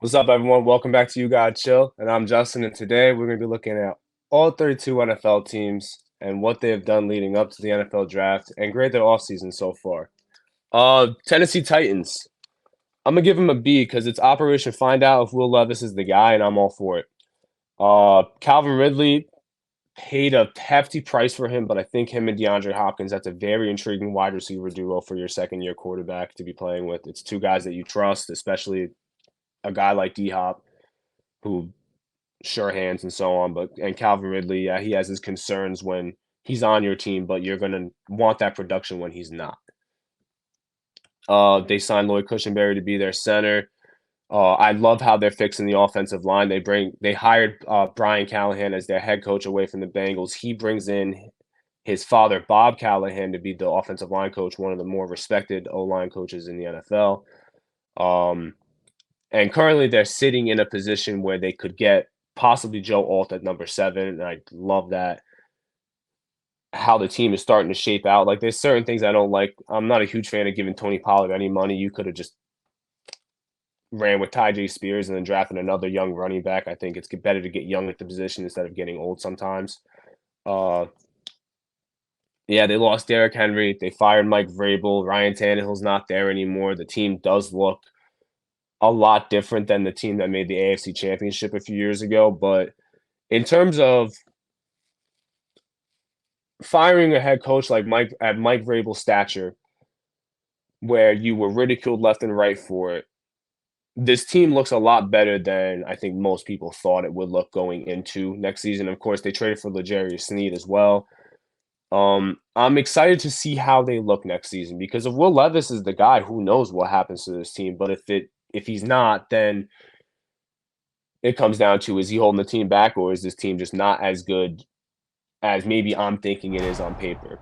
What's up, everyone? Welcome back to You Gotta Chill, and I'm Justin. And today we're going to be looking at all 32 NFL teams and what they have done leading up to the NFL draft and grade their offseason so far. Tennessee Titans. I'm gonna give him a B because it's Operation Find Out if Will Levis is the guy, and I'm all for it. Calvin Ridley paid a hefty price for him, but I think him and DeAndre Hopkins, that's a very intriguing wide receiver duo for your second year quarterback to be playing with. It's two guys that you trust, especially a guy like D Hop who sure hands and so on. But and Calvin Ridley, yeah, he has his concerns when he's on your team, but you're gonna want that production when he's not. They signed Lloyd Cushenberry to be their center. I love how they're fixing the offensive line. They hired Brian Callahan as their head coach away from the Bengals. He brings in his father, Bob Callahan, to be the offensive line coach, one of the more respected O line coaches in the NFL. Um, and currently, they're sitting in a position where they could get possibly Joe Alt at number 7, and I love that how the team is starting to shape out. Like, there's certain things I don't like. I'm not a huge fan of giving Tony Pollard any money. You could have just ran with Tyjae Spears and then drafted another young running back. I think it's better to get young at the position instead of getting old sometimes. Uh, yeah, they lost Derrick Henry. They fired Mike Vrabel. Ryan Tannehill's not there anymore. The team does look a lot different than the team that made the AFC Championship a few years ago. But in terms of firing a head coach like Mike Vrabel's stature, where you were ridiculed left and right for it, this team looks a lot better than I think most people thought it would look going into next season. Of course, they traded for L'Jarius Sneed as well. I'm excited to see how they look next season because if Will Levis is the guy, who knows what happens to this team. But if he's not, then it comes down to, is he holding the team back, or is this team just not as good as maybe I'm thinking it is on paper?